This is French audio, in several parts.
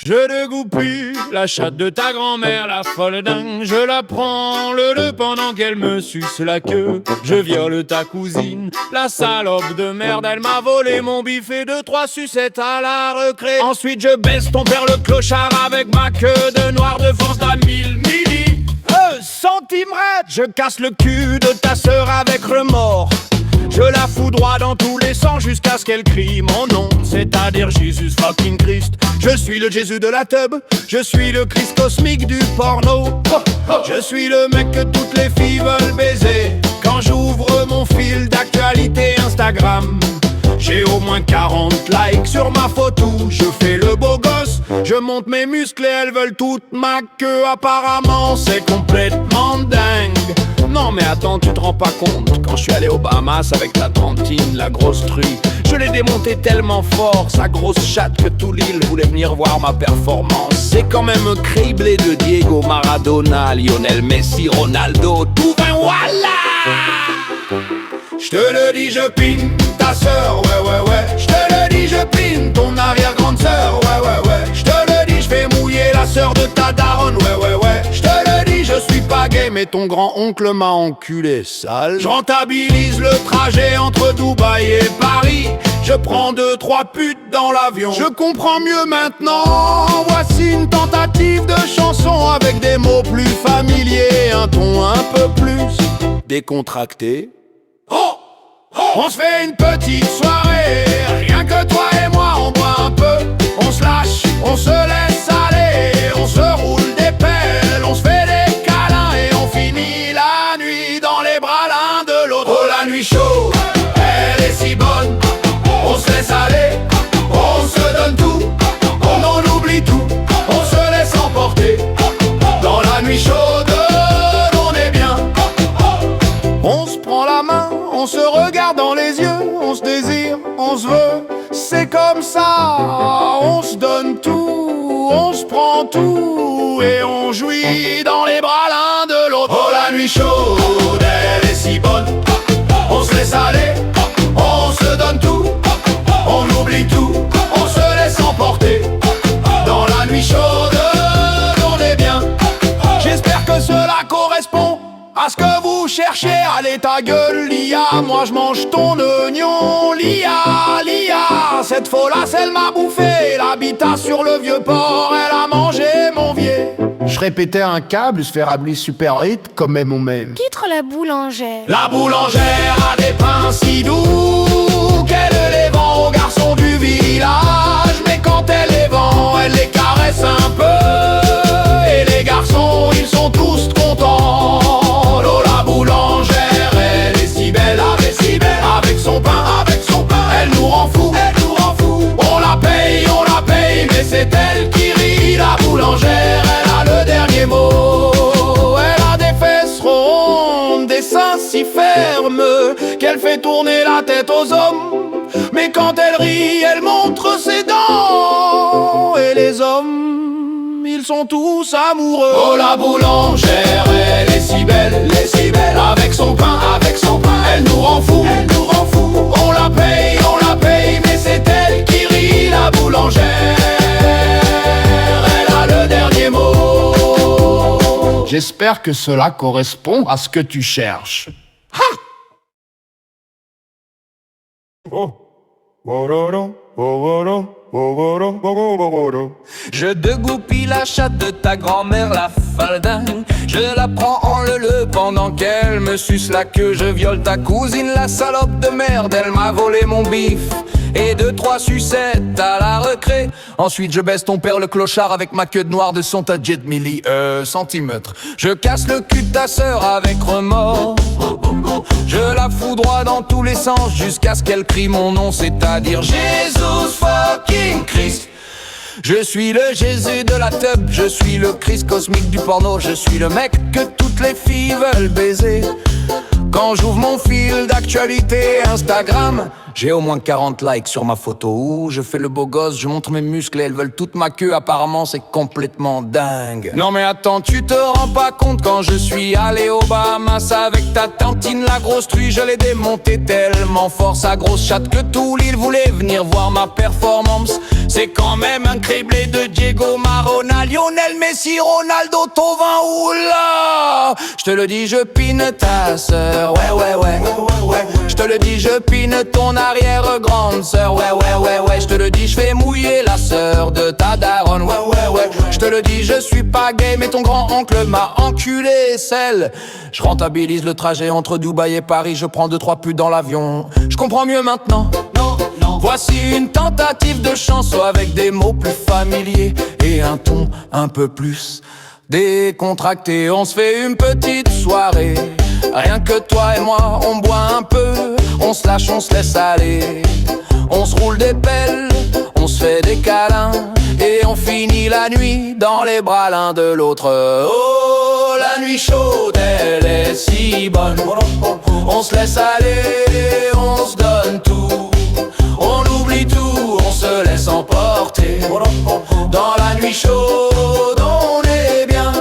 Je dégoupille la chatte de ta grand-mère, la folle dingue. Je la prends le pendant qu'elle me suce la queue. Je viole ta cousine, la salope de merde. Elle m'a volé mon bif et 2-3 sucettes à la recré. Ensuite je baisse ton père le clochard avec ma queue de noir de force d'à 1000 milli centimètres. Je casse le cul de ta sœur avec remords. Je la fous droit dans tous les sens jusqu'à ce qu'elle crie mon nom, c'est-à-dire Jesus fucking Christ. Je suis le Jésus de la tub, je suis le Christ cosmique du porno. Je suis le mec que toutes les filles veulent baiser. Quand j'ouvre mon fil d'actualité Instagram, j'ai au moins 40 likes sur ma photo. Je fais le beau gosse, je monte mes muscles et elles veulent toute ma queue. Apparemment c'est complètement dingue. Non mais attends, tu te rends pas compte. Quand je suis allé aux Bahamas avec ta tantine, la grosse truie, je l'ai démonté tellement fort, sa grosse chatte, que tout l'île voulait venir voir ma performance. C'est quand même criblé de Diego Maradona, Lionel Messi, Ronaldo, tout ben voilà. Je te le dis, je pine ta sœur, ouais. Je te le dis, je pine ton arrière-grande sœur, ouais. Je te le dis, je fais mouiller la sœur de ta daronne, ouais. Je te le dis, je suis pas gay, mais ton grand-oncle m'a enculé, sale. Je rentabilise le trajet entre Dubaï et Paris. Je prends 2-3 putes dans l'avion. Je comprends mieux maintenant. Voici une tentative de chanson avec des mots plus familiers, un ton un peu plus décontracté. On se fait une petite soirée, rien que toi et moi, on boit un peu, on se lâche, on se laisse aller, on se roule des pelles, on se fait des câlins et on finit la nuit dans les bras l'un de l'autre. Oh la nuit chaude, elle est si bonne, on se laisse aller, on se donne tout, on en oublie tout, on se laisse emporter. Dans la nuit chaude, on est bien, on se prend la main, on se regarde dans les yeux, on se désire, on se veut, c'est comme ça, on se donne tout, on se prend tout et on jouit dans les bras l'un de l'autre. Oh la nuit chaude, elle est si bonne, on se laisse aller, on se donne tout, on oublie tout, on se laisse emporter. Dans la nuit chaude, on est bien. J'espère que cela correspond à ce que vous cherchez. Allez ta gueule l'IA, moi je mange ton oignon. L'IA, cette folasse elle m'a bouffé. L'habitat sur le vieux port, elle a mangé mon vieux. Je répétais un câble, se faire appeler super hit comme même on m'aime. Titre la boulangère. La boulangère a des pains si doux qu'elle les vend aux garçons du village. Mais quand elle les vend, elle les caresse un peu. Et les garçons, ils sont tous contents. Oh la boulangère, elle est si belle, avec son pain, elle nous rend fou, On la paye, mais c'est elle qui rit. La boulangère, elle a le dernier mot. Elle a des fesses rondes, des seins si fermes qu'elle fait tourner la tête aux hommes. Mais quand elle rit, elle montre ses dents. Et les hommes, ils sont tous amoureux. Oh la boulangère, elle est si belle, avec son pain, elle nous rend fou, On la paye, mais c'est elle qui rit. La boulangère, elle a le dernier mot. J'espère que cela correspond à ce que tu cherches. Je dégoupille la chatte de ta grand-mère, la faldingue. Je la prends en le pendant qu'elle me suce la queue. Je viole ta cousine, la salope de merde. Elle m'a volé mon bif et 2-3 sucettes à la recré. Ensuite je baisse ton père le clochard avec ma queue de noir de son tadjet de centimètres. Je casse le cul de ta sœur avec remords. Je la fous droit dans tous les sens jusqu'à ce qu'elle crie mon nom, c'est-à-dire Jesus fucking Christ. Je suis le Jésus de la tub, je suis le Christ cosmique du porno. Je suis le mec que toutes les filles veulent baiser. Quand j'ouvre mon fil d'actualité Instagram, j'ai au moins 40 likes sur ma photo où je fais le beau gosse, je montre mes muscles et elles veulent toute ma queue. Apparemment c'est complètement dingue. Non mais attends, tu te rends pas compte, quand je suis allé aux Bahamas avec ta tantine la grosse truie, je l'ai démontée tellement fort sa grosse chatte que tout l'île voulait venir voir ma performance. C'est quand même un criblé de Diego Maradona, Lionel Messi, Ronaldo, Thauvin, oula. Je te le dis, je pine ta sœur, ouais. Je te le dis, je pine ton arrière-grande sœur, ouais. Je te le dis, je fais mouiller la sœur de ta daronne, ouais. Je te le dis, je suis pas gay, mais ton grand-oncle m'a enculé celle. Je rentabilise le trajet entre Dubaï et Paris, je prends 2-3 putes dans l'avion. Je comprends mieux maintenant. Voici une tentative de chanson avec des mots plus familiers et un ton un peu plus décontracté. On se fait une petite soirée, rien que toi et moi, on boit un peu, on se lâche, on se laisse aller. On se roule des pelles, on se fait des câlins et on finit la nuit dans les bras l'un de l'autre. Oh, la nuit chaude, elle est si bonne. On se laisse aller, on se donne tout. On oublie tout, on se laisse emporter. Dans la nuit chaude, on est bien.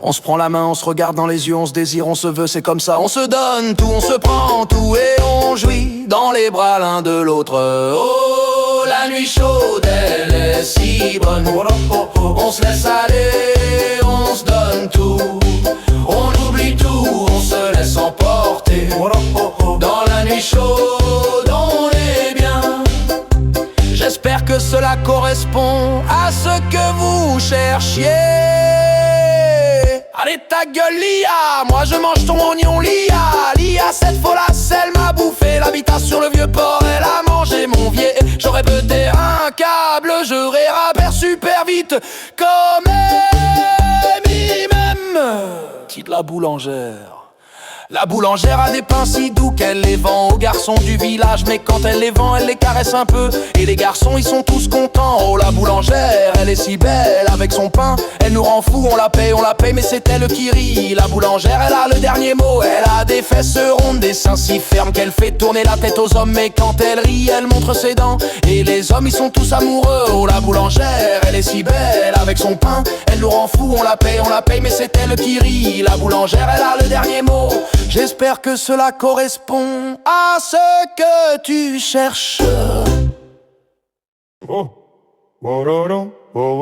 On se prend la main, on se regarde dans les yeux, on se désire, on se veut, c'est comme ça. On se donne tout, on se prend tout et on jouit dans les bras l'un de l'autre. Oh, la nuit chaude, elle est si bonne. On se laisse aller, on se donne tout. On oublie tout, on se laisse emporter. Dans la nuit chaude, on est bien. J'espère que cela correspond à ce que vous cherchiez. Allez ta gueule Lia, moi je mange ton oignon Lia. Lia cette folasse, elle m'a bouffé l'habitat sur le vieux port, elle a mangé mon vieil. J'aurais pété un câble, j'aurais rappert super vite comme Eminem. Petite la boulangère. La boulangère a des pains si doux qu'elle les vend aux garçons du village. Mais quand elle les vend, elle les caresse un peu et les garçons ils sont tous contents. Oh la boulangère, elle est si belle avec son pain, elle nous rend fous, on la paye, mais c'est elle qui rit. La boulangère, elle a le dernier mot, elle a des fesses rondes, des seins si fermes qu'elle fait tourner la tête aux hommes. Mais quand elle rit, elle montre ses dents et les hommes ils sont tous amoureux. Oh la boulangère, elle est si belle avec son pain, elle nous rend fous, on la paye, mais c'est elle qui rit. La boulangère, elle a le dernier mot. J'espère que cela correspond à ce que tu cherches. Oh, oh, oh, oh, oh.